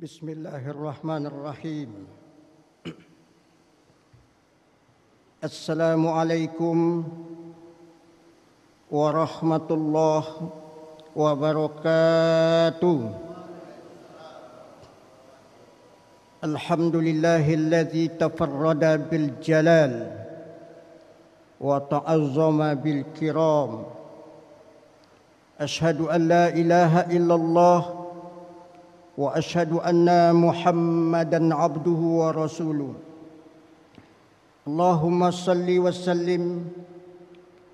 Bismillahirrahmanirrahim. Assalamualaikum warahmatullahi wabarakatuh. Alhamdulillahilladzi tafarrada bil jalal wa ta'azzama bil kiram. Ashhadu an la ilaha illallah wa ashhadu anna Muhammadan abduhu wa rasuluh. Allahumma salli wa sallim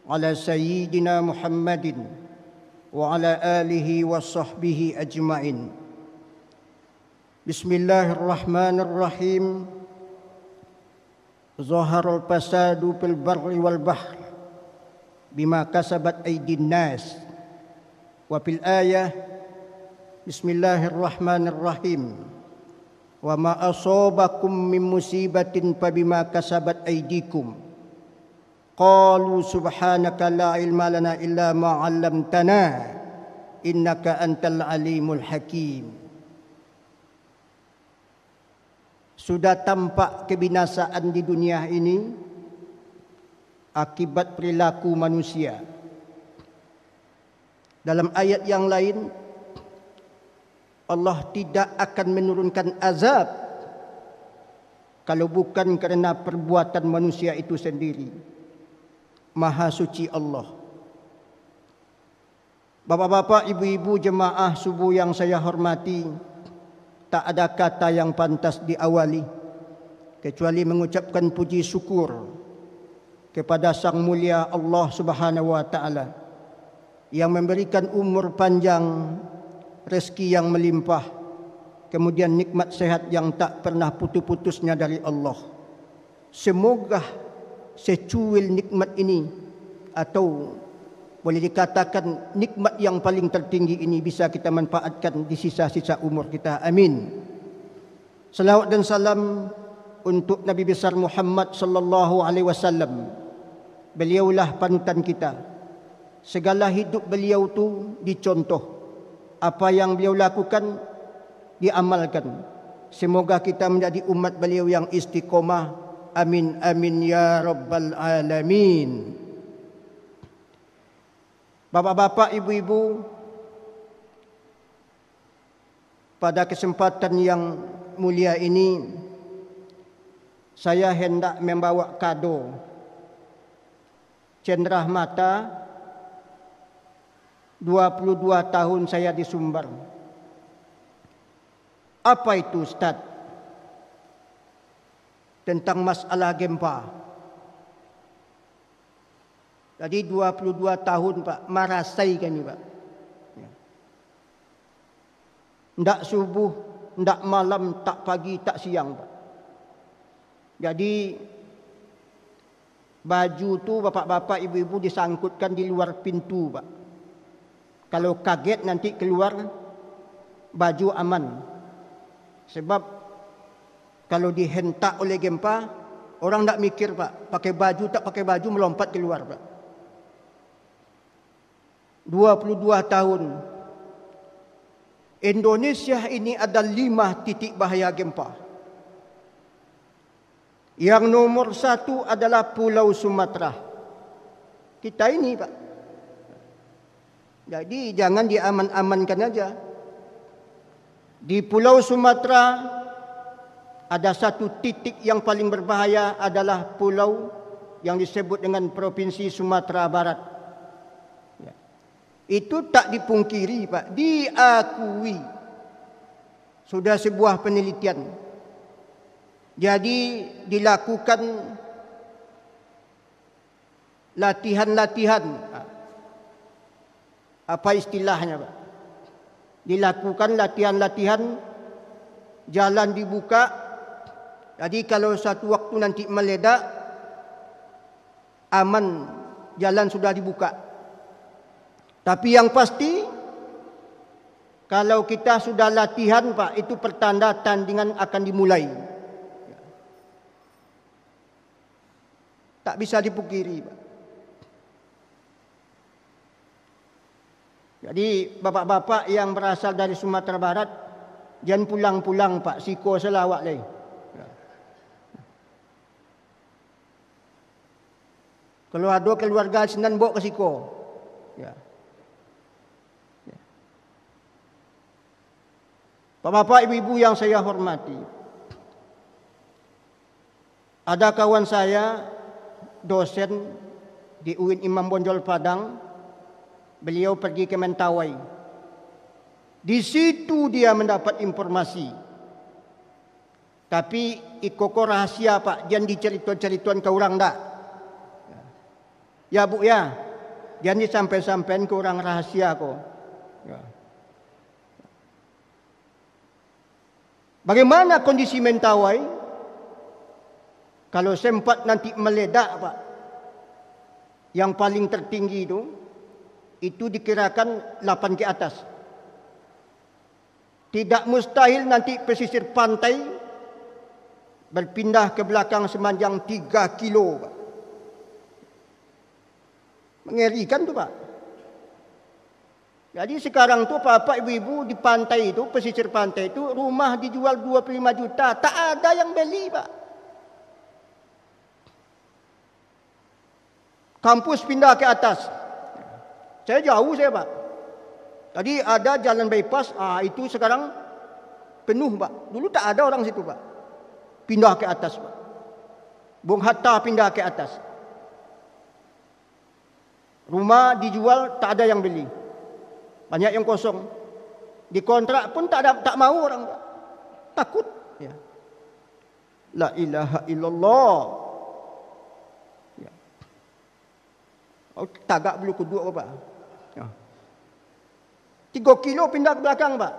ala sayyidina Muhammadin wa ala alihi wa sahbihi ajma'in. Bismillahirrahmanirrahim. Zaharal fasadu fil barri wal bahr bima kasabat aydin nas. Wa fil ayah Bismillahirrahmanirrahim. Wa ma asabakum min musibatin fabima kasabat aydikum. Qalu subhanaka la ilma lana illa ma 'allamtana innaka antal alimul hakim. Sudah tampak kebinasaan di dunia ini akibat perilaku manusia. Dalam ayat yang lain Allah tidak akan menurunkan azab kalau bukan kerana perbuatan manusia itu sendiri. Maha suci Allah. Bapak-bapak, ibu-ibu jemaah subuh yang saya hormati, tak ada kata yang pantas diawali kecuali mengucapkan puji syukur kepada Sang Mulia Allah Subhanahu wa taala yang memberikan umur panjang, rezeki yang melimpah, kemudian nikmat sehat yang tak pernah putus-putusnya dari Allah. Semoga secuil nikmat ini, atau boleh dikatakan nikmat yang paling tertinggi ini, bisa kita manfaatkan di sisa-sisa umur kita. Amin. Salawat dan salam untuk Nabi besar Muhammad sallallahu alaihi wasallam. Beliaulah panutan kita. Segala hidup beliau tu dicontoh. Apa yang beliau lakukan diamalkan. Semoga kita menjadi umat beliau yang istiqomah. Amin amin ya rabbal alamin. Bapak-bapak, ibu-ibu, pada kesempatan yang mulia ini saya hendak membawa kado cenderah mata 22 tahun saya di Sumbar. Apa itu, Ustaz? Tentang masalah gempa. Jadi 22 tahun Pak, marasai kan ni Pak. Ndak subuh, ndak malam, tak pagi, tak siang Pak. Jadi baju tu bapak-bapak, ibu-ibu disangkutkan di luar pintu Pak. Kalau kaget nanti keluar baju aman. Sebab kalau dihentak oleh gempa, orang tak mikir Pak, pakai baju tak pakai baju melompat keluar Pak. 22 tahun. Indonesia ini ada 5 titik bahaya gempa. Yang nomor 1 adalah Pulau Sumatera. Kita ini Pak. Jadi jangan diaman-amankan aja. Di Pulau Sumatera ada satu titik yang paling berbahaya, adalah pulau yang disebut dengan Provinsi Sumatera Barat. Ya. Itu tak dipungkiri Pak, diakui. Sudah sebuah penelitian. Jadi dilakukan latihan-latihan. Apa istilahnya Pak? Dilakukan latihan-latihan, jalan dibuka. Jadi kalau satu waktu nanti meledak, aman, jalan sudah dibuka. Tapi yang pasti, kalau kita sudah latihan Pak, itu pertanda tandingan akan dimulai. Tak bisa dipungkiri Pak. Jadi bapak-bapak yang berasal dari Sumatera Barat, Jangan pulang-pulang Pak, siko selawat lagi. Kalau ada keluarga senan bawa ke siko. Ya. Ya. Bapak-bapak, ibu-ibu yang saya hormati. Ada kawan saya, dosen di UIN Imam Bonjol Padang. Beliau pergi ke Mentawai. Di situ dia mendapat informasi. Tapi ikoko rahasia Pak, jangan dicerita-cerituan ke orang dak. Ya Bu ya, jangan disampai-sampaikan ke orang rahasia kok. Ya. Bagaimana kondisi Mentawai? Kalau sempat nanti meledak Pak, yang paling tertinggi itu dikirakan 8 ke atas. Tidak mustahil nanti pesisir pantai berpindah ke belakang sepanjang 3 kilo Pak. Mengerikan tu Pak. Jadi sekarang tu Bapak Ibu-ibu di pantai itu, pesisir pantai itu, rumah dijual 25 juta. Tak ada yang beli Pak. Kampus pindah ke atas. Saya jauh saya Pak. Tadi ada jalan bypass, itu sekarang penuh Pak. Dulu tak ada orang situ Pak. Pindah ke atas Pak. Bung Hatta pindah ke atas. Rumah dijual, tak ada yang beli. Banyak yang kosong. Dikontrak pun tak mau orang. Takut. Ya. La ilaha illallah. Ya. Oh, tagak bulu kedua Pak. Ya. 3 kilo pindah ke belakang Pak.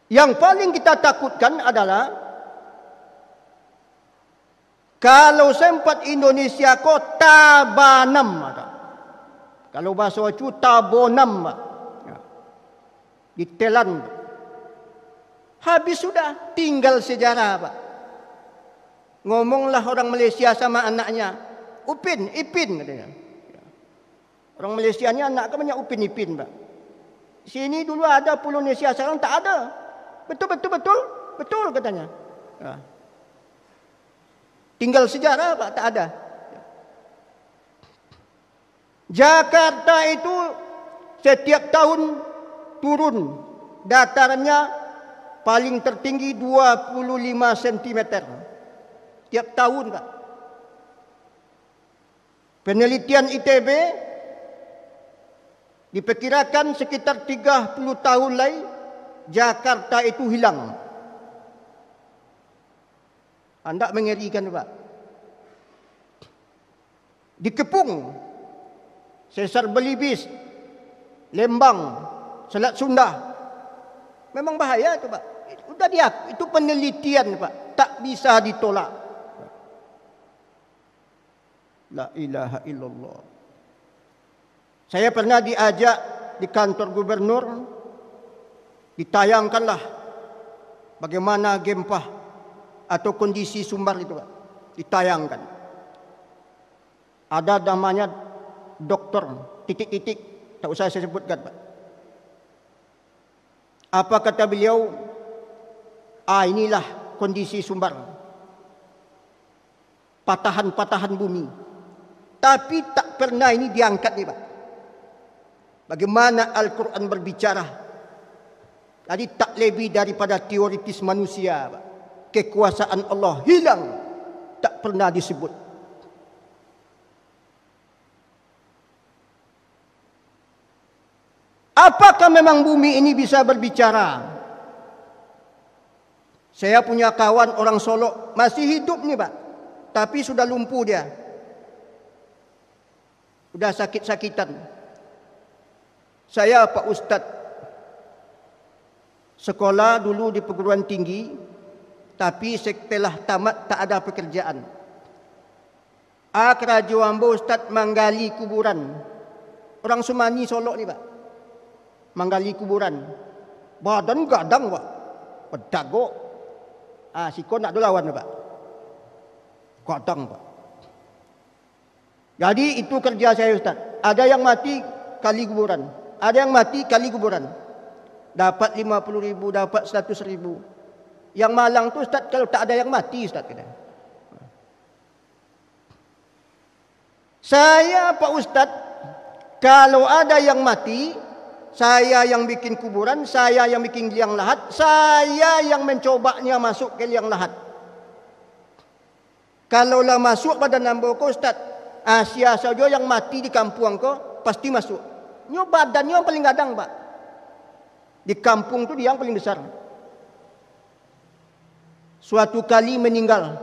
Yang paling kita takutkan adalah kalau sempat Indonesia ko tabanam, kalau bahasa Wacu tabonam, ya. Ditelan, habis sudah, tinggal sejarah Pak. Ngomonglah orang Malaysia sama anaknya, Upin, Ipin katanya. Orang Malaysia ni anak kan banyak Upin, Ipin Pak. Sini dulu ada Polinesia, sekarang tak ada. Betul katanya. Ya. Tinggal sejarah Pak, tak ada. Jakarta itu setiap tahun turun. Datarannya paling tertinggi 25 cm. Tiap tahun Pak. Penelitian ITB diperkirakan sekitar 30 tahun lagi Jakarta itu hilang. Anda mengerikan Pak. Dikepung, Sesar Belibis, Lembang, Selat Sunda. Memang bahaya itu Pak. Sudah itu penelitian Pak. Tak bisa ditolak. La ilaha illallah. Saya pernah diajak di kantor gubernur. Ditayangkanlah bagaimana gempah atau kondisi Sumbar itu Pak. Ditayangkan. Ada namanya dokter titik-titik, tak usah saya sebutkan Pak. Apa kata beliau? Inilah kondisi Sumbar. Patahan-patahan bumi. Tapi tak pernah ini diangkat nih Pak. Bagaimana Al-Quran berbicara. Jadi tak lebih daripada teoritis manusia Pak. Kekuasaan Allah hilang, tak pernah disebut. Apakah memang bumi ini bisa berbicara? Saya punya kawan orang Solo, masih hidup nih Pak, tapi sudah lumpuh dia. Sudah sakit-sakitan. Saya Pak Ustadz, sekolah dulu di perguruan tinggi, tapi setelah tamat tak ada pekerjaan. Raja Ambo Ustaz menggali kuburan. Orang Sumani Solo ni Pak. Menggali kuburan. Badan gadang Pak. Pedago. Siko nak lawan Pak. Gadang Pak. Jadi itu kerja saya Ustaz. Ada yang mati kali kuburan. Ada yang mati kali kuburan. Dapat 50.000, dapat 100.000. Yang malang tu Ustaz, kalau tak ada yang mati Ustaz kata. Saya Pak Ustaz, kalau ada yang mati, saya yang bikin kuburan, saya yang bikin liang lahat, saya yang mencobanya masuk ke liang lahat. Kalaulah masuk pada nambah ko Ustaz, Asia saja yang mati di kampung ko pasti masuk. Nyo badannya yang paling gadang Pak. Di kampung tu dia yang paling besar. Suatu kali meninggal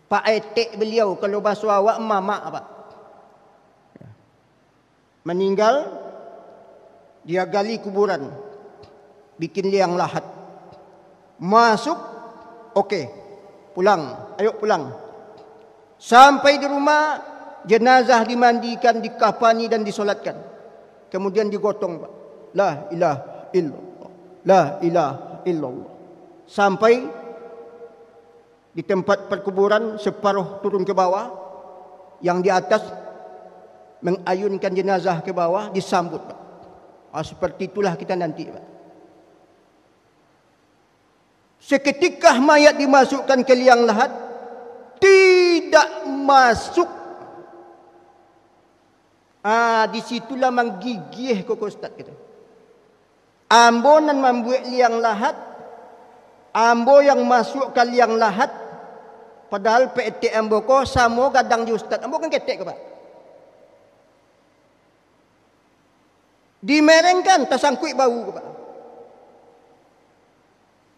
Pak etek beliau, kalau bahasa awak mamak Pak. Meninggal, dia gali kuburan, bikin liang lahat. Masuk, okey, pulang, ayo pulang. Sampai di rumah, jenazah dimandikan, dikafani dan disolatkan. Kemudian digotong Pak. La ilaha illallah, la ilaha illallah. Sampai di tempat perkuburan, separuh turun ke bawah, yang di atas mengayunkan jenazah ke bawah, disambut Pak. Seperti itulah kita nanti Pak. Seketika mayat dimasukkan ke liang lahat, tidak masuk. Disitulah menggigih kok Ustaz kita. Ambo nan membuat liang lahat, ambo yang masuk ke liang lahat, padahal PT ambo ko samo gadang di Ustaz. Ambo kan ketek ke Pak. Dimerengkan, tersangkut bau ke Pak.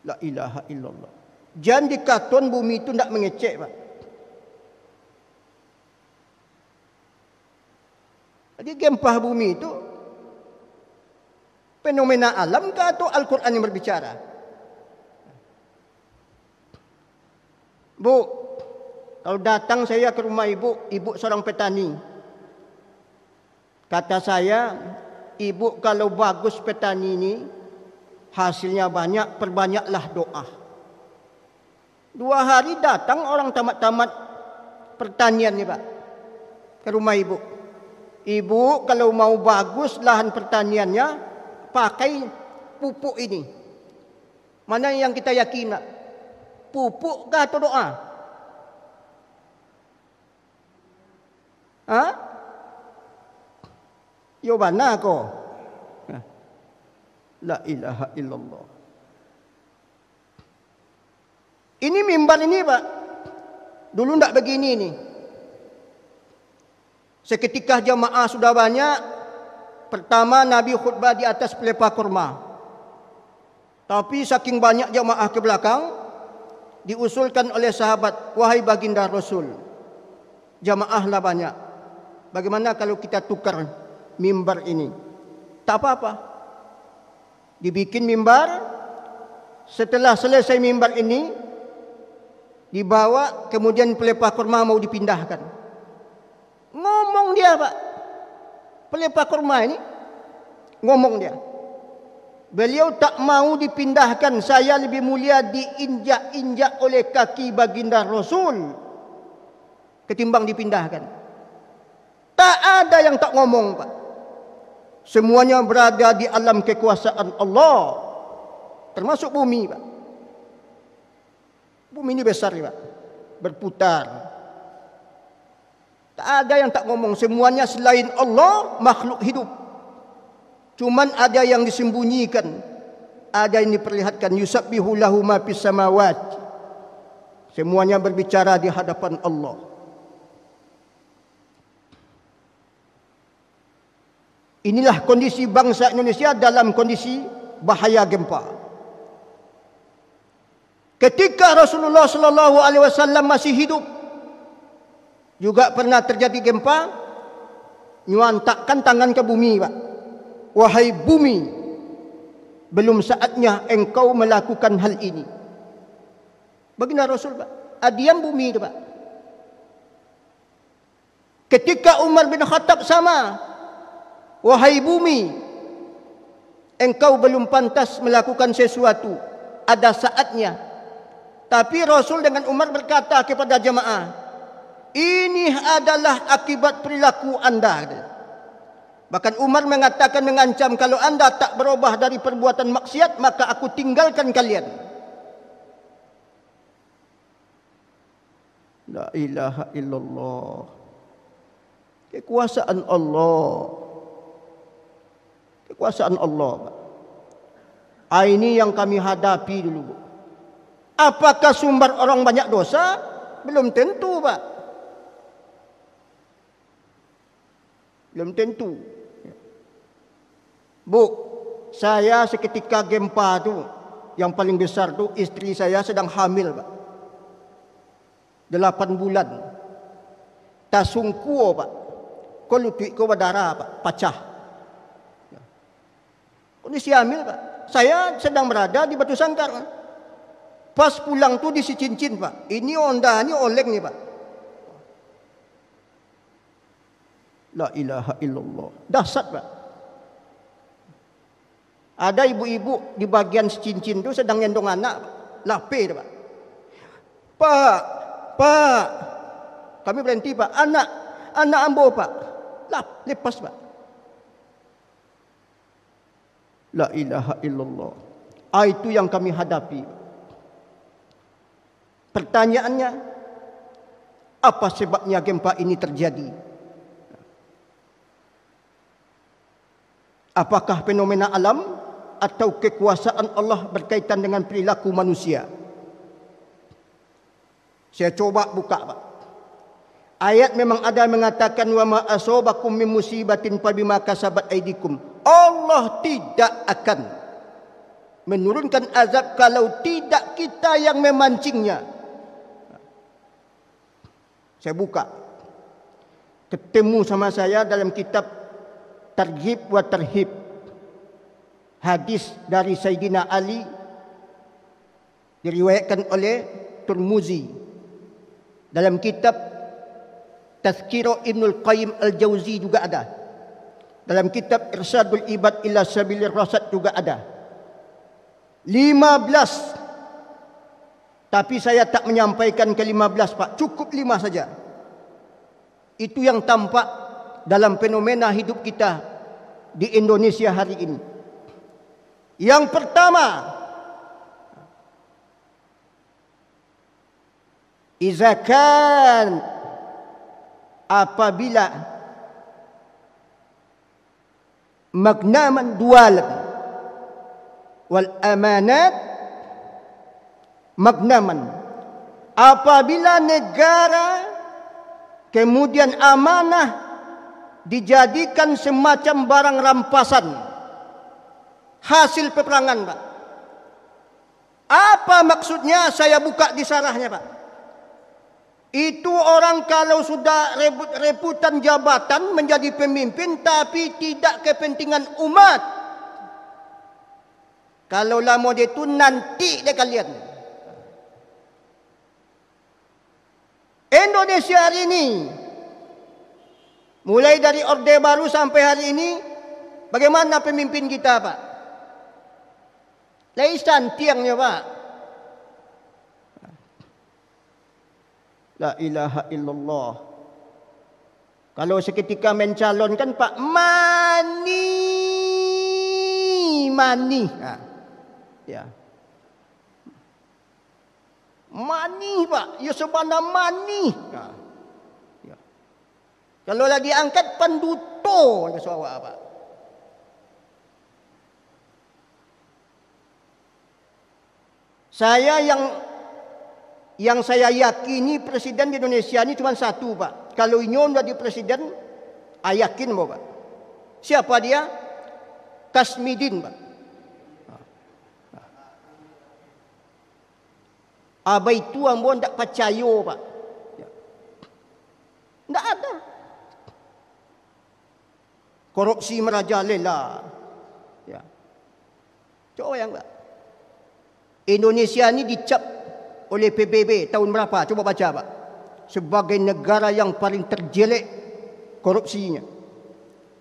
La ilaha illallah. Jangan dikaton bumi itu tidak mengecek Pak. Jadi gempah bumi itu fenomena alam ke atau Al-Quran yang berbicara? Bu, kalau datang saya ke rumah ibu, ibu seorang petani. Kata saya, ibu kalau bagus petani ini, hasilnya banyak, perbanyaklah doa. 2 hari datang orang tamat-tamat pertanian ni Pak, ke rumah ibu. Ibu kalau mau bagus lahan pertaniannya, pakai pupuk ini. Mana yang kita yakin Pak? Pupuk kah atau doa? Yobana ko. La ilaha illallah. Ini mimbar ini Pak, dulu tidak begini nih. Seketika jamaah sudah banyak, pertama Nabi khutbah di atas pelepah kurma. Tapi saking banyak jamaah ke belakang, diusulkan oleh sahabat, wahai baginda Rasul, jamaahlah banyak. Bagaimana kalau kita tukar mimbar ini? Tak apa-apa. Dibikin mimbar. Setelah selesai mimbar ini, dibawa, kemudian pelepah kurma mau dipindahkan. Ngomong dia Pak, pelepah kurma ini ngomong dia, beliau tak mau dipindahkan. Saya lebih mulia diinjak-injak oleh kaki baginda Rasul ketimbang dipindahkan. Tak ada yang tak ngomong Pak. Semuanya berada di alam kekuasaan Allah, termasuk bumi Pak. Bumi ini besar Pak, berputar. Tak ada yang tak ngomong. Semuanya selain Allah makhluk hidup. Cuman ada yang disembunyikan, ada yang diperlihatkan. Yusabbihu lahu ma fis samawat. Semuanya berbicara di hadapan Allah. Inilah kondisi bangsa Indonesia dalam kondisi bahaya gempa. Ketika Rasulullah sallallahu alaihi wasallam masih hidup, juga pernah terjadi gempa, nyuantakkan tangan ke bumi Pak. Wahai bumi, belum saatnya engkau melakukan hal ini. Baginda Rasul Pak, adiam bumi itu Pak. Ketika Umar bin Khattab sama, wahai bumi, engkau belum pantas melakukan sesuatu, ada saatnya. Tapi Rasul dengan Umar berkata kepada jemaah, ini adalah akibat perilaku anda. Bahkan Umar mengatakan, mengancam, kalau anda tak berubah dari perbuatan maksiat, maka aku tinggalkan kalian. La ilaha illallah. Kekuasaan Allah. Kekuasaan Allah. Ini yang kami hadapi dulu. Apakah sumber orang banyak dosa? Belum tentu, Pak. Belum tentu. Bu, saya seketika gempa tu, yang paling besar tu, istri saya sedang hamil, Pak. 8 bulan. Tasungkuo, Pak. Kalau tuik ko darah, Pak, pecah. Kondisi hamil, Pak. Saya sedang berada di Batu Sangkar. Pas pulang tu di si cincin, Pak. Ini Honda, ini oleng nih, Pak. La ilaha illallah. Dahsyat, Pak. Ada ibu-ibu di bagian cincin tu sedang gendong anak, lape, Pak. Pak, kami berhenti, Pak. Anak ambo, Pak. Lepas, Pak. La ilaha illallah. Itu yang kami hadapi. Pertanyaannya, apa sebabnya gempa ini terjadi? Apakah fenomena alam atau kekuasaan Allah berkaitan dengan perilaku manusia? Saya coba buka, Pak. Ayat memang ada mengatakan, wa ma asabakum min musibatin fa bima kasabat aydikum. Allah tidak akan menurunkan azab kalau tidak kita yang memancingnya. Saya buka. Ketemu sama saya dalam kitab Targhib wa Tarhib. Hadis dari Sayyidina Ali diriwayatkan oleh Tirmizi. Dalam kitab Tazkirah Ibnul Qayyim Al-Jauzi juga ada. Dalam kitab Irsyadul Ibad ila Sabilir Rasyad juga ada. 15. Tapi saya tak menyampaikan ke 15, Pak. Cukup 5 saja. Itu yang tampak dalam fenomena hidup kita di Indonesia hari ini. Yang pertama, izakan, apabila magnaman dualan wal amanat magnaman, apabila negara kemudian amanah dijadikan semacam barang rampasan hasil peperangan, Pak. Apa maksudnya? Saya buka di sarahnya, Pak. Itu orang kalau sudah rebutan jabatan menjadi pemimpin tapi tidak kepentingan umat. Kalau lama dia itu nanti deh kalian. Indonesia hari ini, mulai dari Orde Baru sampai hari ini, bagaimana pemimpin kita, Pak? Laisan tiangnya, Pak. La ilaha illallah. Kalau seketika mencalonkan, Pak, mani. Ya. Mani, Pak. Ya sebenarnya mani. Ya. Kalau lagi angkat penduto, ya suara, Pak. Saya yang saya yakini presiden di Indonesia ini cuma satu, Pak. Kalau Inyon jadi presiden, saya yakin, Pak. Siapa dia? Kasmidin, Pak. Abai itu ambon tak percaya, Pak. Tidak ada. Korupsi merajalela. Ya. Coba yang, Pak. Indonesia ini dicap oleh PBB tahun berapa? Coba baca, Pak. Sebagai negara yang paling terjelek korupsinya.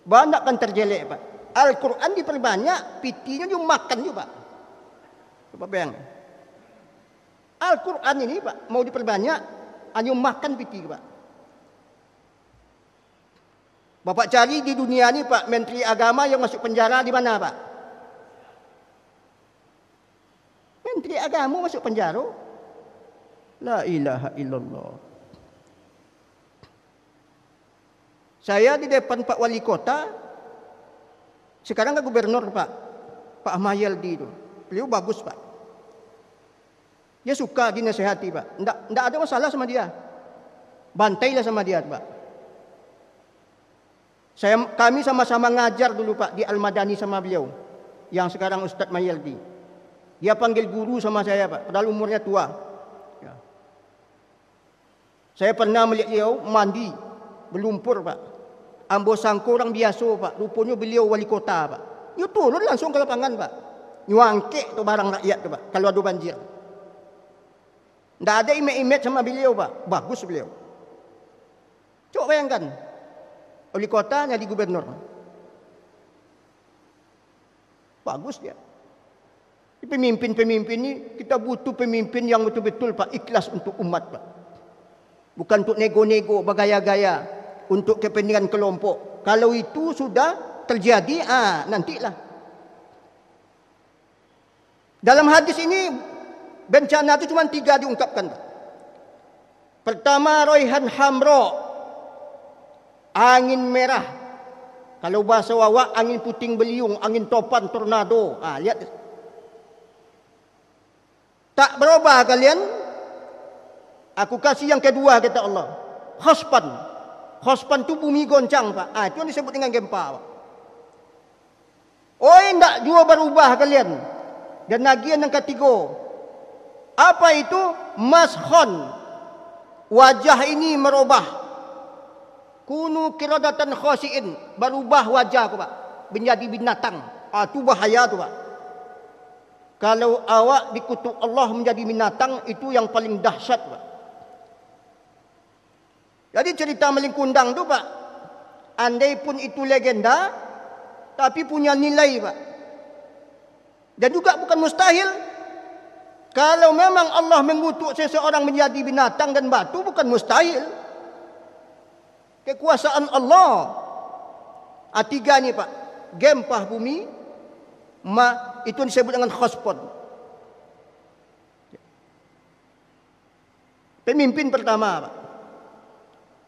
Banyak kan terjelek, Pak. Al-Quran diperbanyak, pitinya juga makan juga, Pak. Coba bayang. Al-Quran ini, Pak, mau diperbanyak, hanya makan piti, Pak. Bapak cari di dunia ni Pak, Menteri Agama yang masuk penjara di mana Pak? Menteri Agama masuk penjara. La ilaha illallah. Saya di depan Pak Wali Kota, sekarang kan Gubernur Pak Ahmad Yaldi itu. Beliau bagus Pak. Dia suka dinasihati Pak. Nggak ada masalah sama dia. Bantailah sama dia Pak. Kami sama-sama ngajar dulu Pak di Al-Madani sama beliau, yang sekarang Ustadz Mayaldi. Dia panggil guru sama saya Pak, padahal umurnya tua. Ya. Saya pernah melihat beliau mandi berlumpur Pak. Ambo sangka orang biasa Pak, rupanya beliau wali kota Pak. Ya turun langsung ke lapangan Pak, nyuangkek tu barang rakyat tu Pak kalau ada banjir. Nggak ada imej-imej sama beliau Pak, bagus beliau. Coba bayangkan, wali kota jadi gubernur. Bagus dia. Pemimpin-pemimpin ini, kita butuh pemimpin yang betul-betul Pak ikhlas untuk umat Pak. Bukan untuk nego-nego, bergaya-gaya, untuk kepentingan kelompok. Kalau itu sudah terjadi, nantilah. Dalam hadis ini, bencana itu cuma 3 diungkapkan Pak. Pertama, roihan hamro, angin merah. Kalau bahasa Wawa, angin puting beliung, angin topan, tornado. Lihat. Tak berubah kalian. Aku kasih yang kedua kata Allah. Khospan. Khospan itu bumi goncang Pak. Itu yang disebut dengan gempa Pak. Tidak juga berubah kalian. Dan lagi yang ketiga. Apa itu? Mashon. Wajah ini merubah. Kunu kiradatan khosiin. Berubah wajah Pak. Menjadi binatang. Itu bahaya tu Pak. Kalau awak dikutuk Allah menjadi binatang, itu yang paling dahsyat Pak. Jadi cerita Melin Kundang tu Pak, andai pun itu legenda, tapi punya nilai Pak. Dan juga bukan mustahil. Kalau memang Allah mengutuk seseorang menjadi binatang dan batu, bukan mustahil. Kekuasaan Allah. Tiga ni Pak, gempah bumi, itu disebut dengan khospan. Pemimpin pertama Pak.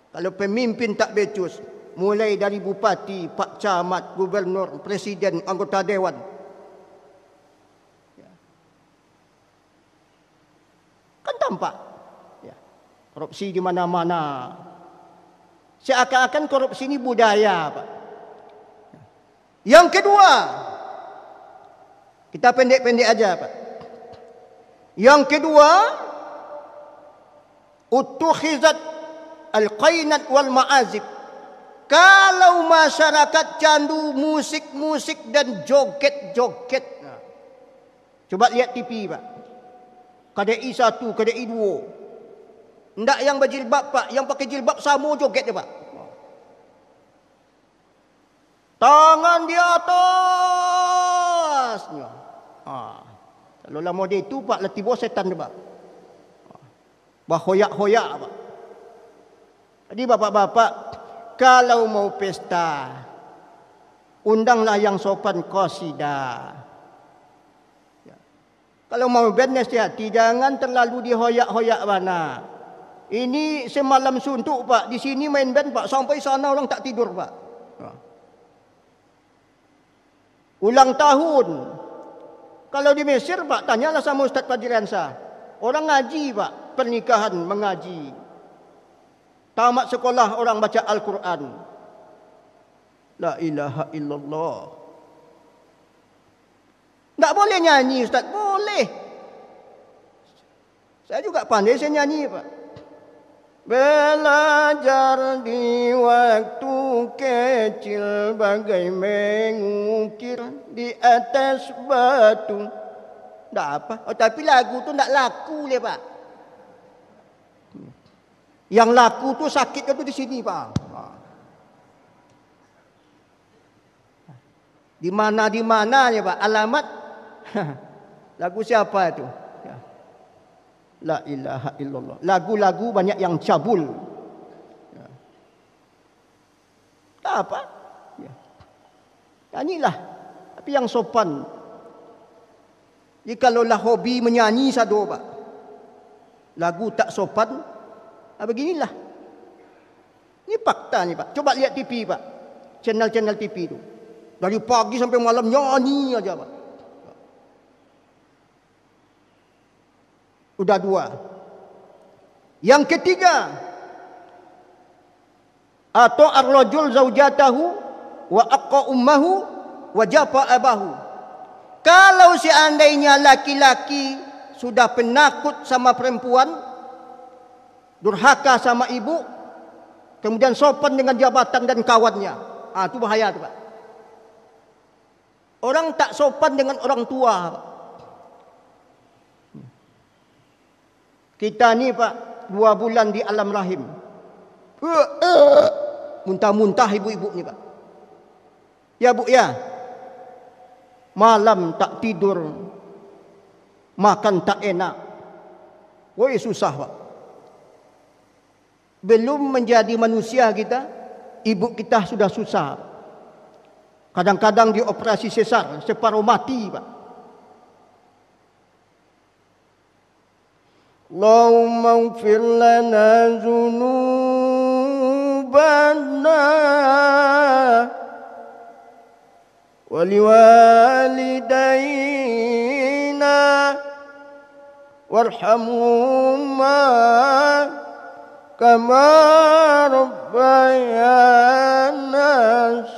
Kalau pemimpin tak becus, mulai dari bupati, pak camat, gubernur, presiden, anggota dewan, kan tampak korupsi di mana-mana. Seakan-akan korupsi ini budaya Pak. Yang kedua, kita pendek-pendek aja Pak. Yang kedua, utukhizat al-qainat wal ma'azib. Kalau masyarakat candu musik-musik dan joget-joget. Coba lihat TV Pak. KDI 1, KDI 2. Ndak yang berjilbab Pak, yang pakai jilbab sama joget dia Pak. Tangan di atasnya. Kalau lama dia itu Pak, letih bawah setan dia Pak. Berhoyak-hoyak Pak. Jadi bapak-bapak, kalau mau pesta, undanglah yang sopan qasidah. Kalau mau band nasihati, jangan terlalu dihoyak-hoyak mana. Ini semalam suntuk Pak, di sini main band Pak, sampai sana orang tak tidur Pak. Ulang tahun. Kalau di Mesir Pak, tanyalah sama Ustaz Fadriansa. Orang ngaji Pak, pernikahan mengaji. Tamat sekolah orang baca Al-Quran. La ilaha illallah. Tak boleh nyanyi Ustaz? Boleh. Saya juga pandai saya nyanyi Pak. Belajar di waktu kecil bagai mengukir di atas batu. Tak apa. Tapi lagu tu tak laku le Pak. Yang laku tu sakit tu di sini Pak. Di mana ya Pak? Alamat. Lagu siapa itu? La ilaha illallah. Lagu-lagu banyak yang cabul. Tak apa Nyanyilah, tapi yang sopan. Jadi kalaulah hobi menyanyi sado pak, lagu tak sopan, beginilah. Ini fakta ni pak. Coba lihat TV pak, channel-channel TV tu. Dari pagi sampai malam nyanyi aja pak. Udah dua. Yang ketiga, atau ar-rajul zaujatahu wa aqqa ummahu wa jafa abahu. Kalau seandainya laki-laki sudah penakut sama perempuan, durhaka sama ibu, kemudian sopan dengan jabatan dan kawannya, itu bahaya tu pak. Orang tak sopan dengan orang tua pak. Kita ni pak 2 bulan di alam rahim, muntah-muntah ibu-ibu ni pak. Ya bu ya, malam tak tidur, makan tak enak. Woi susah pak. Belum menjadi manusia kita, ibu kita sudah susah. Kadang-kadang dioperasi sesar, separuh mati pak. Allahumma ighfir lana dzunubana wa liwalidayna warhamhuma kama rabbayana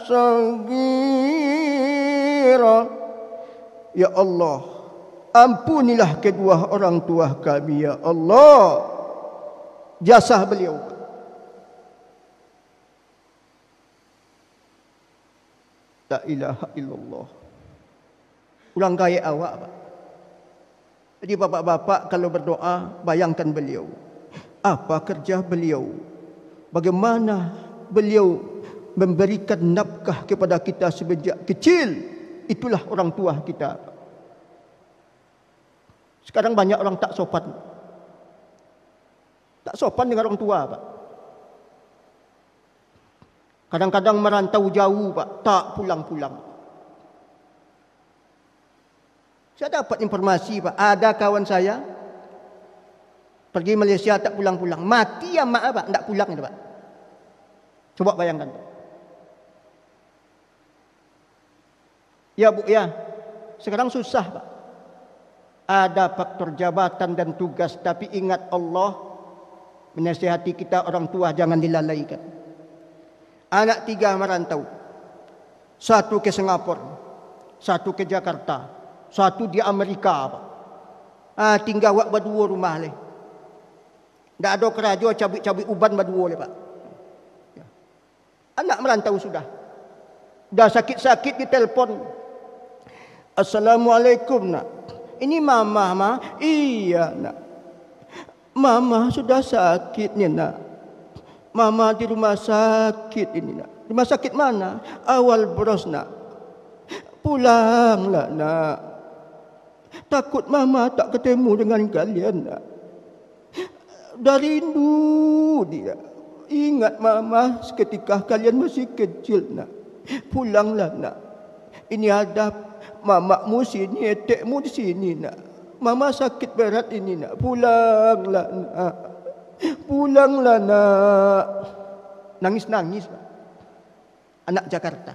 shaghira. Ya Allah, ampunilah kedua orang tua kami ya Allah. Jasa beliau. La ilaha illallah. Ulang gaya awak pak. Jadi bapak-bapak kalau berdoa, bayangkan beliau. Apa kerja beliau? Bagaimana beliau memberikan nafkah kepada kita sejak kecil? Itulah orang tua kita. Sekarang banyak orang tak sopan. Tak sopan dengan orang tua pak. Kadang-kadang merantau jauh pak, tak pulang-pulang. Saya dapat informasi pak, ada kawan saya pergi Malaysia tak pulang-pulang, mati ya mak pak, tak pulang itu pak. Coba bayangkan pak. Ya bu ya, sekarang susah pak. Ada faktor jabatan dan tugas, tapi ingat Allah menasihati kita orang tua jangan dilalaikan. Anak 3 merantau, 1 ke Singapura, 1 ke Jakarta, 1 di Amerika pak. Tinggal wak berdua rumah leh. Tak ada keraja cabik-cabik uban berdua leh pak. Anak merantau sudah. Dah sakit-sakit di telefon. Assalamualaikum nak. Ini mama ma. Iya nak. Mama sudah sakit ni nak. Mama di rumah sakit ini nak. Rumah sakit mana? Awal Bros nak. Pulanglah nak. Takut mama tak ketemu dengan kalian nak. Dah rindu dia. Ingat mama seketika kalian masih kecil nak. Pulanglah nak. Ini ada mamakmu sini, etekmu di sini nak. Mama sakit berat ini nak. Pulanglah nak. Pulanglah nak. Nangis-nangis pak. Anak Jakarta.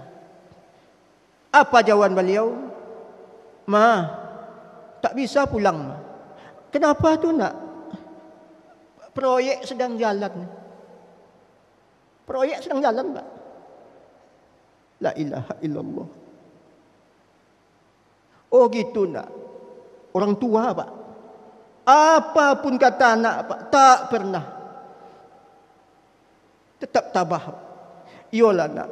Apa jawaban beliau? Ma, tak bisa pulang ma. Kenapa tu nak? Proyek sedang jalan. Proyek sedang jalan pak. La ilaha illallah. Oh gitu nak. Orang tua pak. Apapun kata anak pak, tak pernah. Tetap tabah. Iyalah nak.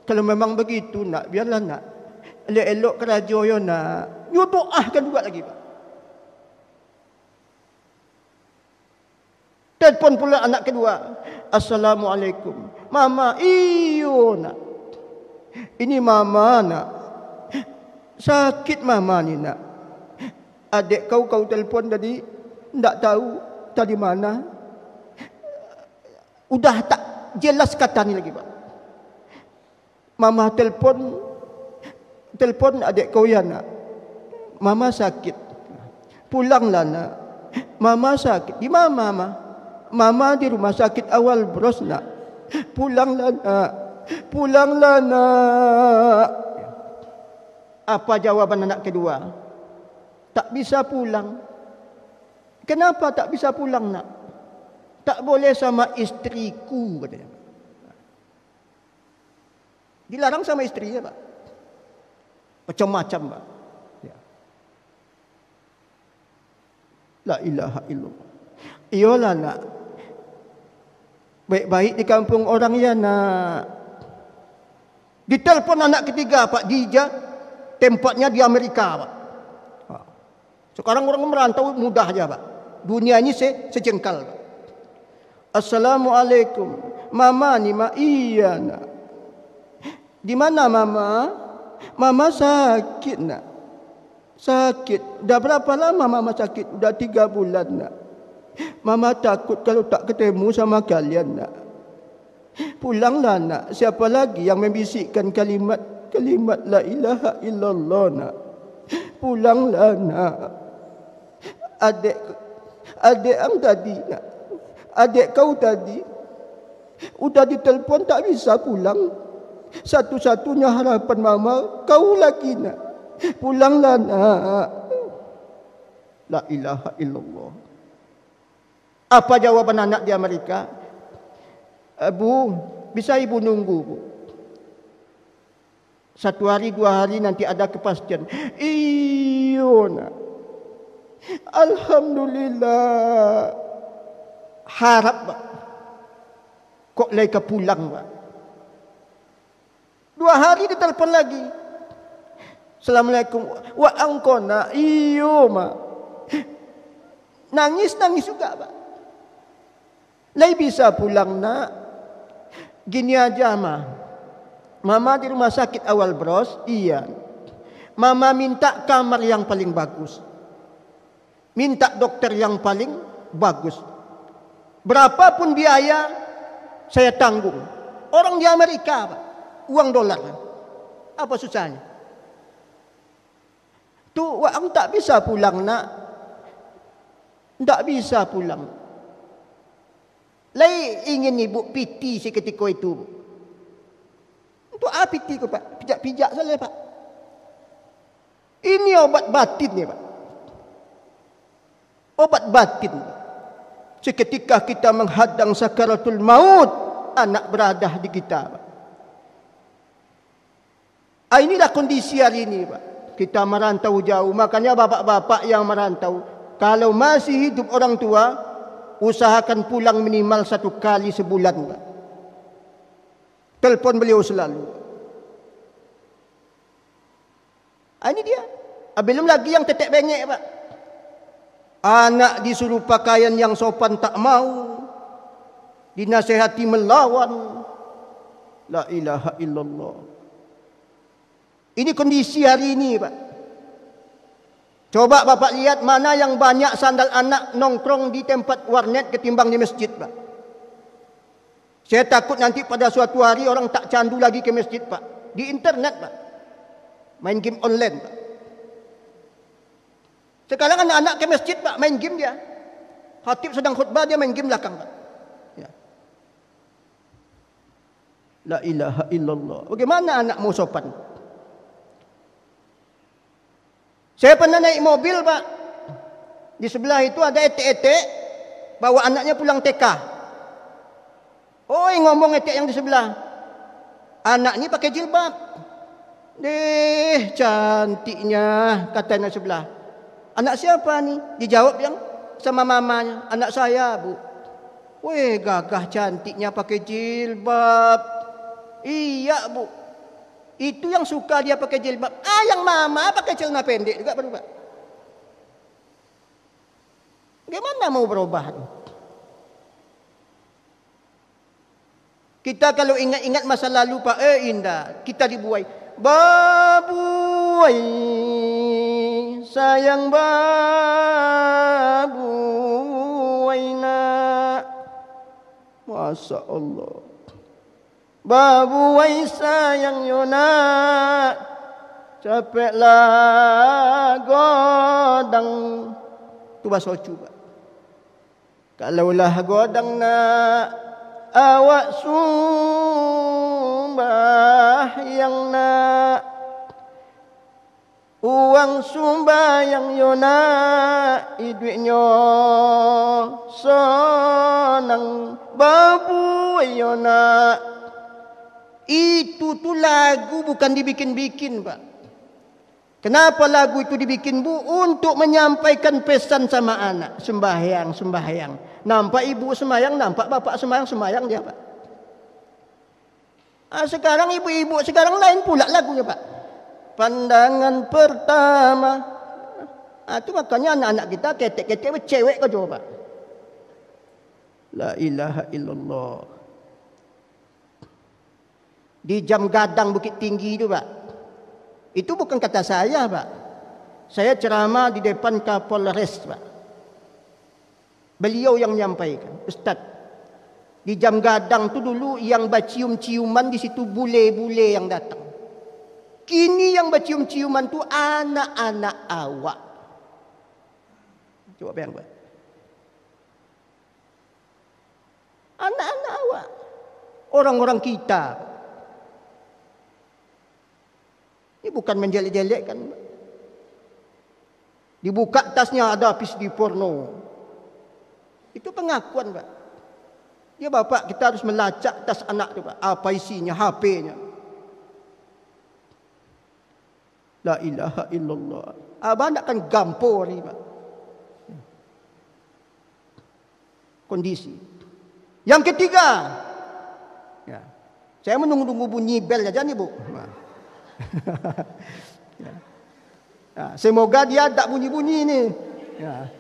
Kalau memang begitu nak, biarlah nak. Elok-elok keraja yo nak. Yo doakan juga lagi pak. Telepon pula anak kedua. Assalamualaikum. Mama, iyo nak. Ini mama nak. Sakit mama ni nak. Adik kau telefon tadi, tak tahu tadi mana. Udah tak jelas kata ni lagi pak. Mama telefon Telefon adik kau ya nak. Mama sakit. Pulanglah nak. Mama sakit. Di mana mama? Mama di rumah sakit awal bros nak. Pulanglah nak. Pulanglah nak. Apa jawaban anak kedua? Tak bisa pulang. Kenapa tak bisa pulang nak? Tak boleh sama istriku katanya. Dilarang sama istrinya pak. Macam-macam pak. Ya. La ilaha illallah. Iyalah nak. Baik-baik di kampung orang ya nak. Ditelepon anak ketiga pak Dija. Tempatnya di Amerika pak. Sekarang orang merantau mudah aja pak. Dunia ini sejengkal pak. Assalamualaikum. Mama ni mak. Iya nak. Di mana mama? Mama sakit nak. Sakit. Dah berapa lama mama sakit? Dah 3 bulan nak. Mama takut kalau tak ketemu sama kalian nak. Pulanglah nak. Siapa lagi yang membisikkan kalimat la ilaha illallah nak. Pulanglah nak. Adik ang tadi nak. Adik kau tadi udah ditelepon tak bisa pulang. Satu-satunya harapan mama kau lagi nak. Pulanglah nak. La ilaha illallah. Apa jawaban anak di Amerika? Bu, bisa ibu nunggu bu? 1 hari 2 hari nanti ada kepastian. Iyo nak. Alhamdulillah. Harap pak. Kok leka pulang pak. 2 hari ditelepon lagi. Assalamualaikum. Wa angkona. Iyo mak. Nangis juga pak. Lai bisa pulang nak. Gini aja mah. Mama di rumah sakit awal bros. Iya. Mama minta kamar yang paling bagus. Minta dokter yang paling bagus. Berapapun biaya saya tanggung. Orang di Amerika pak. Uang dolar. Apa susahnya? Tu wang tak bisa pulang nak. Tak bisa pulang. Lai ingin ibu piti seketika itu. Untuk apa piti ko pak? Pijak-pijak saja pak. Ini obat batin ya pak. Obat batin. Seketika kita menghadang sakaratul maut, anak beradah di kita pak. Inilah kondisi hari ini pak. Kita merantau jauh. Makanya bapak-bapak yang merantau, kalau masih hidup orang tua, usahakan pulang minimal 1 kali sebulan pak. Telepon beliau selalu. Ini dia. Belum lagi yang tetek bengek pak. Anak disuruh pakaian yang sopan tak mau. Dinasihati melawan. La ilaha illallah. Ini kondisi hari ini pak. Coba bapak lihat mana yang banyak sandal anak nongkrong di tempat warnet ketimbang di masjid pak. Saya takut nanti pada suatu hari orang tak candu lagi ke masjid pak. Di internet pak. Main game online pak. Sekarang anak-anak ke masjid pak, main game dia. Khatib sedang khutbah dia main game belakang pak. Ya. La ilaha illallah. Bagaimana anak mau sopan? Saya pernah naik mobil pak. Di sebelah itu ada etek-etek bawa anaknya pulang TK. Oi ngomong etek yang di sebelah. Anak ni pakai jilbab. Deh cantiknya katanya sebelah. Anak siapa ni? Dijawab yang sama mamanya. Anak saya bu. Weh gagah cantiknya pakai jilbab. Iya bu. Itu yang suka dia pakai jilbab. Yang mama pakai celana pendek juga berubah. Gimana mau berubah? Kita kalau ingat-ingat masa lalu pak, indah. Kita dibuai. Babuai, sayang babuai nak. Masya Allah. Babuai sayang yona. capeklah godang. Itu bahasa coba. Kalaulah godang nak awak yang nak uang yang yona iduitnya senang babu yona. Itu tuh lagu bukan dibikin-bikin, Pak. Kenapa lagu itu dibikin, Bu? Untuk menyampaikan pesan sama anak. Sembahyang. Nampak ibu sembahyang, nampak bapak sembahyang dia, Pak. Sekarang ibu-ibu sekarang lain pula lagunya, Pak. Pandangan pertama. Itu makanya anak-anak kita ketek-ketek cewek kau coba, Pak. La ilaha illallah. Di Jam Gadang Bukit Tinggi itu, Pak. Itu bukan kata saya, Pak. Saya ceramah di depan Kapolres, Pak. Beliau yang menyampaikan, Ustaz, di Jam Gadang tu dulu yang bercium-ciuman di situ bule-bule yang datang. Kini yang bercium-ciuman tu anak-anak awak. Coba bayang, Pak. Anak-anak awak. Orang-orang kita. Ini bukan menjelek-jelekkan. Dibuka tasnya ada PSD porno. Itu pengakuan, Pak. Ya bapak, kita harus melacak tas anak itu, Pak. Apa isinya, HP-nya. La ilaha illallah. Abang nak kan gampor ni, Pak. Kondisi. Yang ketiga. Ya. Saya menunggu-nunggu bunyi bel saja ni, Bu. Ya. Semoga dia tak bunyi-bunyi ni. Ya.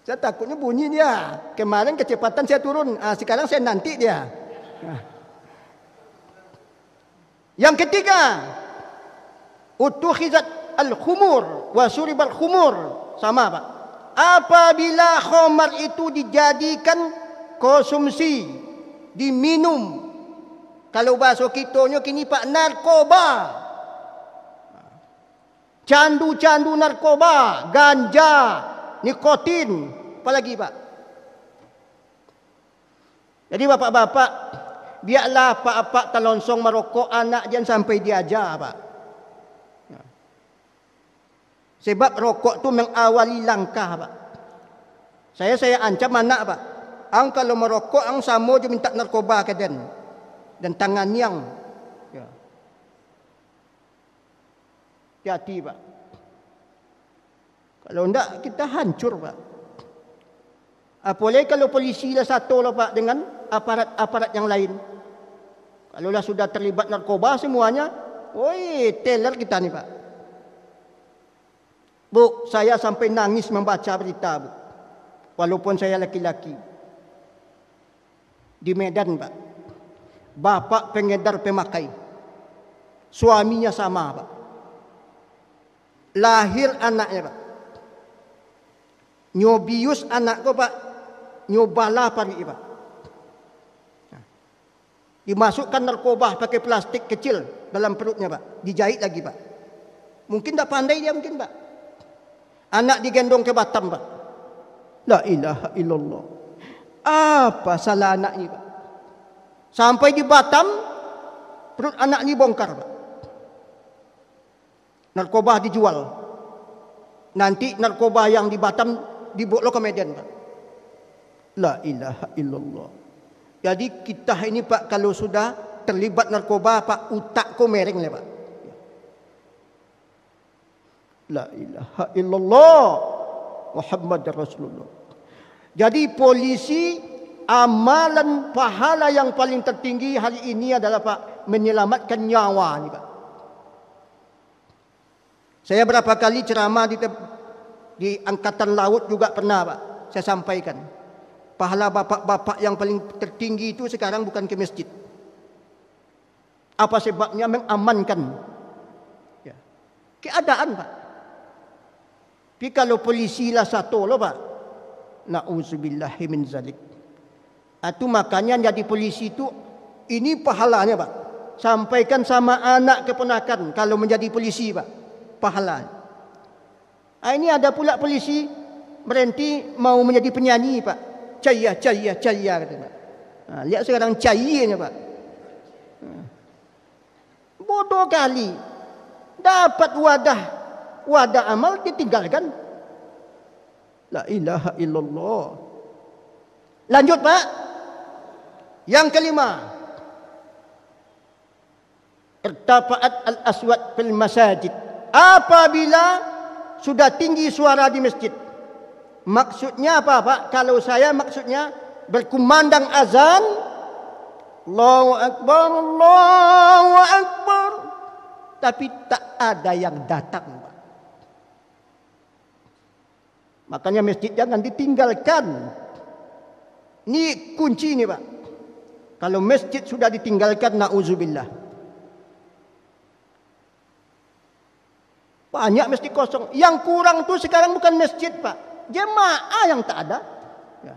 Saya takutnya bunyi dia. Kemarin kecepatan saya turun. Sekarang saya nanti dia. Ya. Yang ketiga, utukhizat al-khumur wa suribal khumur. Sama, Pak. Apabila khamar itu dijadikan konsumsi, diminum. Kalau bahasa kitanya kini, Pak, narkoba. Candu-candu narkoba, ganja, nikotin, apalagi, Pak. Jadi bapak-bapak, biarlah pak-pak talonsong merokok anak jangan sampai diajar, Pak. Sebab rokok tu mengawali langkah, Pak. Saya ancam anak, Pak. Ang kalau merokok ang samo je minta narkoba ke dan tangan yang hati-hati, Pak. Kalau enggak kita hancur, Pak. Apalagi kalau polisi lah satu lah, Pak, dengan aparat-aparat yang lain. Kalau lah sudah terlibat narkoba semuanya, teller kita ni, Pak. Bu, saya sampai nangis membaca berita, Bu. Walaupun saya laki-laki. Di Medan, Pak. Bapak pengedar pemakai. Suaminya sama, Pak. Lahir anaknya, Pak. Nyobius anak ko, Pak. Nyobala pari, Pak. Dimasukkan narkoba pakai plastik kecil dalam perutnya, Pak. Dijahit lagi, Pak. Mungkin tak pandai dia, mungkin, Pak. Anak digendong ke Batam, Pak. La ilaha illallah. Apa salah anak ini, Pak? Sampai di Batam, perut anak ini bongkar, Pak. Narkoba dijual. Nanti narkoba yang di Batam dibawa ke Medan, Pak. La ilaha illallah. Jadi kita ini, Pak, kalau sudah terlibat narkoba, Pak, utak ko mereng lah, Pak. La ilaha illallah Muhammad Rasulullah. Jadi polisi, amalan pahala yang paling tertinggi hari ini adalah, Pak, menyelamatkan nyawa ni, Pak. Saya berapa kali ceramah di Angkatan Laut juga pernah, Pak. Saya sampaikan. Pahala bapak-bapak yang paling tertinggi itu sekarang bukan ke masjid. Apa sebabnya? Mengamankan keadaan, Pak. Tapi kalau polisi lah satu loh, Pak. Na'udzubillahi min zalik. Itu makanya jadi polisi itu, ini pahalanya, Pak. Sampaikan sama anak keponakan kalau menjadi polisi, Pak. Pahala. Ini ada pula polisi berhenti mau menjadi penyanyi, Pak. Caya kata Pak. Lihat sekarang cayanya, Pak. Bodoh kali. Dapat wadah amal ditinggalkan. La ilaha illallah. Lanjut, Pak. Yang kelima, irtafa'at al-aswat fil masajid. Apabila sudah tinggi suara di masjid. Maksudnya apa, Pak? Kalau saya maksudnya berkumandang azan, Allahu Akbar, Allahu Akbar, tapi tak ada yang datang, Pak. Makanya masjid jangan ditinggalkan. Ini kunci ini, Pak. Kalau masjid sudah ditinggalkan, na'udzubillah. Banyak masjid kosong. Yang kurang tu sekarang bukan masjid, Pak. Jemaah yang tak ada. Ya.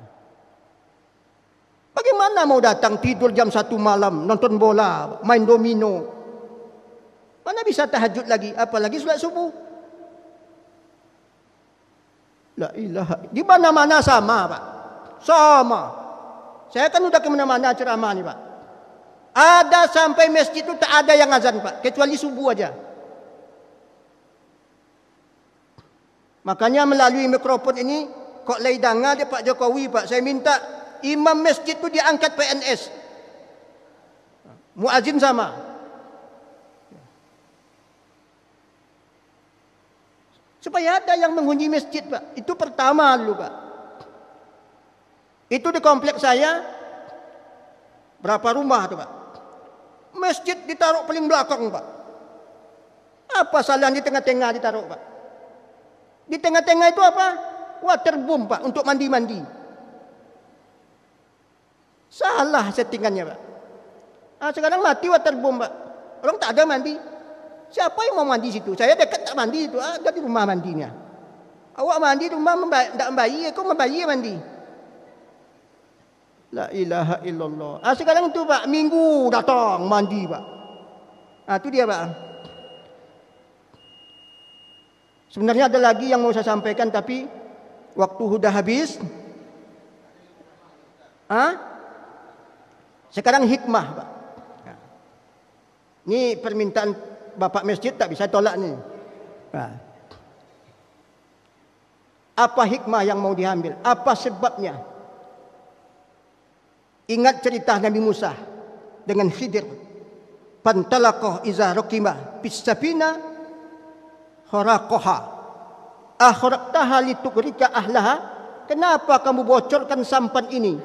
Bagaimana mau datang tidur jam 1 malam, nonton bola, main domino. Mana bisa tahajud lagi, apalagi solat subuh. La ilaha. Di mana-mana sama, Pak. Sama. Saya kan udah ke mana-mana ceramah nih, Pak. Ada sampai masjid itu tak ada yang azan, Pak, kecuali subuh aja. Makanya melalui mikrofon ini, kok laidanga dia Pak Jokowi, Pak, saya minta imam masjid itu diangkat PNS. Muazin sama. Supaya ada yang menghuni masjid, Pak. Itu pertama dulu, Pak. Itu di kompleks saya, berapa rumah tuh, Pak? Masjid ditaruh paling belakang, Pak. Apa salah di tengah-tengah ditaruh, Pak? Di tengah-tengah itu apa? Waterboom, Pak, untuk mandi-mandi. Salah settingannya, Pak. Sekarang mati waterboom, Pak. Orang tak ada mandi. Siapa yang mau mandi situ? Saya dekat tak mandi itu. Ada di rumah mandinya. Awak mandi di rumah tak membayi, kok membayi mandi? La ilaha illallah. Sekarang itu, Pak, minggu datang mandi, Pak. Itu dia, Pak. Sebenarnya ada lagi yang mau saya sampaikan, tapi waktu sudah habis. Sekarang hikmah, Pak. Ini permintaan Bapak Masjid, tak bisa tolak nih. Apa hikmah yang mau diambil? Apa sebabnya? Ingat cerita Nabi Musa dengan Khidir. Pantalaqah iza raqimah bisabina kharaqaha akhraqtaha litugrika ahlaha. Kenapa kamu bocorkan sampan ini?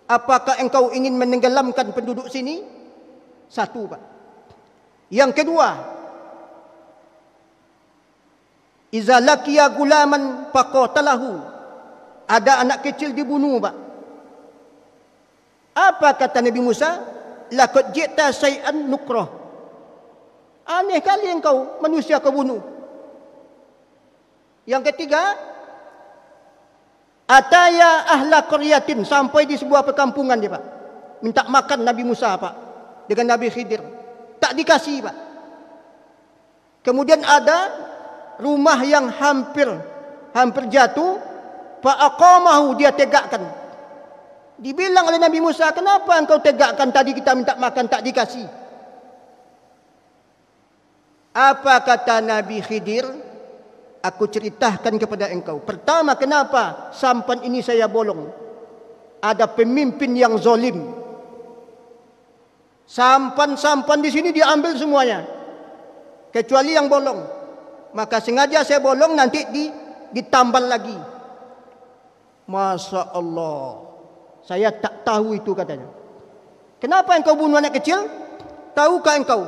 Apakah engkau ingin menenggelamkan penduduk sini? Satu, Pak. Yang kedua, iza laqiya gulaman faqatalahu. Ada anak kecil dibunuh, Pak. Apa kata Nabi Musa? Laqad ji'ta syai'an nukrah. Aneh kali engkau, manusia kau bunuh. Yang ketiga, ataya ahla qaryatin, sampai di sebuah perkampungan dia, Pak. Minta makan Nabi Musa, Pak, dengan Nabi Khidir. Tak dikasih, Pak. Kemudian ada rumah yang hampir jatuh, fa aqamahu, dia tegakkan. Dibilang oleh Nabi Musa, kenapa engkau tegakkan, tadi kita minta makan tak dikasih? Apa kata Nabi Khidir? Aku ceritakan kepada engkau. Pertama, kenapa sampan ini saya bolong? Ada pemimpin yang zalim. Sampan-sampan di sini diambil semuanya, kecuali yang bolong. Maka sengaja saya bolong, nanti ditambal lagi. Masya Allah, saya tak tahu itu, katanya. Kenapa engkau bunuh anak kecil? Tahukah engkau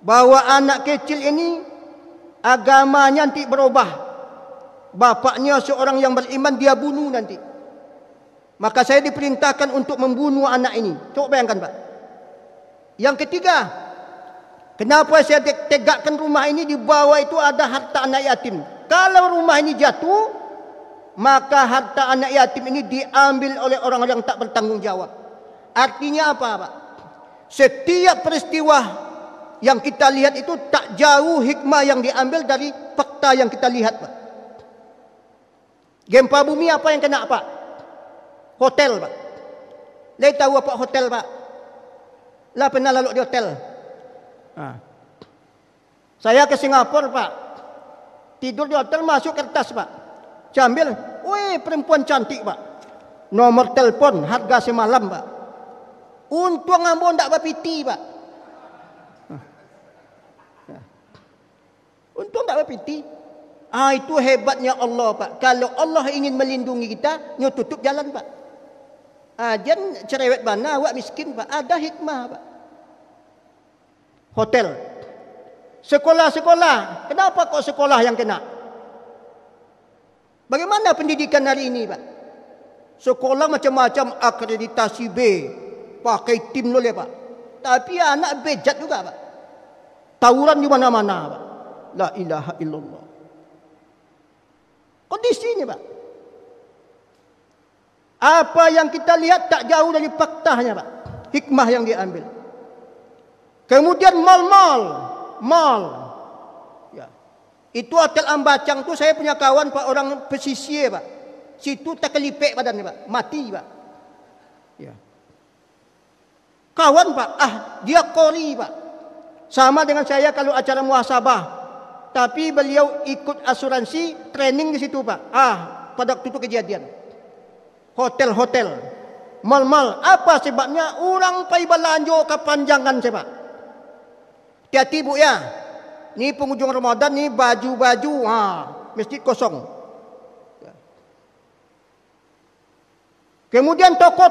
bahwa anak kecil ini agamanya nanti berubah? Bapaknya seorang yang beriman, dia bunuh nanti. Maka saya diperintahkan untuk membunuh anak ini. Coba bayangkan, Pak. Yang ketiga, kenapa saya tegakkan rumah ini? Di bawah itu ada harta anak yatim. Kalau rumah ini jatuh, maka harta anak yatim ini diambil oleh orang yang tak bertanggung jawab. Artinya apa, Pak? Setiap peristiwa yang kita lihat itu tak jauh hikmah yang diambil dari fakta yang kita lihat, Pak. Gempa bumi apa yang kena, Pak? Hotel, Pak. Lai tahu apa hotel, Pak? Lah pernah lalu di hotel. Saya ke Singapura, Pak. Tidur di hotel, masuk kertas, Pak. Jambil, wih perempuan cantik, Pak. Nomor telepon, harga semalam, Pak. Untung ambon tak berpiti, Pak. Untung tak berpiti. Itu hebatnya Allah, Pak. Kalau Allah ingin melindungi kita, nyo tutup jalan, Pak. Jangan cerewet mana, awak miskin, Pak. Ada hikmah, Pak. Hotel. Sekolah-sekolah. Kenapa kok sekolah yang kena? Bagaimana pendidikan hari ini, Pak? Sekolah macam-macam akreditasi B. Pakai tim dulu ya, Pak. Tapi anak bejat juga, Pak. Tawuran di mana-mana, Pak. La ilaha illallah. Kondisinya, Pak. Apa yang kita lihat tak jauh dari faktanya, Pak. Hikmah yang diambil. Kemudian mal. Ya. Itu hotel Ambacang tu saya punya kawan, Pak, orang pesisir, Pak. Situ tak kelipek badannya, Pak. Mati, Pak. Ya. Kawan, Pak. Dia kori, Pak. Sama dengan saya kalau acara muhasabah. Tapi beliau ikut asuransi training di situ, Pak. Pada waktu itu kejadian. Hotel, mal. Apa sebabnya? Orang pai belanjo kepanjangan, Pak. Hati-hati, Bu, ya. Ni penghujung Ramadan ni baju-baju, masjid kosong. Kemudian toko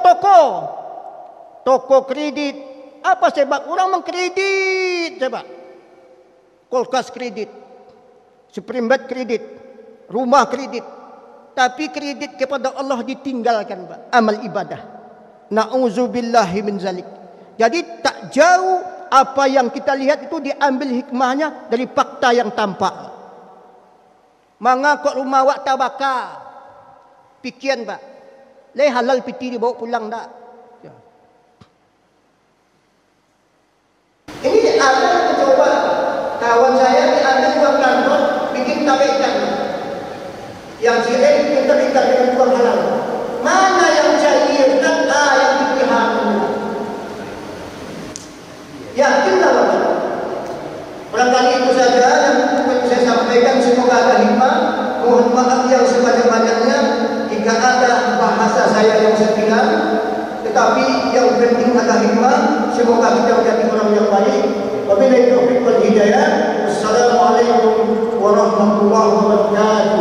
kredit. Apa sebab? Orang mengkredit, sebab. Kulkas kredit, Sprembat kredit, rumah kredit. Tapi kredit kepada Allah ditinggalkan, Pak. Amal ibadah. Na'udzubillahi min zalik. Jadi tak jauh apa yang kita lihat itu diambil hikmahnya dari fakta yang tampak. Mangakok rumah wak tabaka. Pikian, Pak. Lai halal piti dibawa pulang tak? Ya. Ini ada yang coba. Kawan saya diambil uang kantor, bikin tabekan. Yang sirih kita ikat dengan uang halal. Mana yang cair dan yang dipihak? Yakinlah, Bapak. Barangkali itu saja yang saya sampaikan. Semoga ada hikmah. Mohon maaf yang sebanyak-banyaknya jika ada bahasa saya yang sekian. Tetapi yang penting ada hikmah. Semoga kita menjadi orang yang baik. Wabillahi taufiq wal hidayah. Wassalamualaikum warahmatullahi wabarakatuh.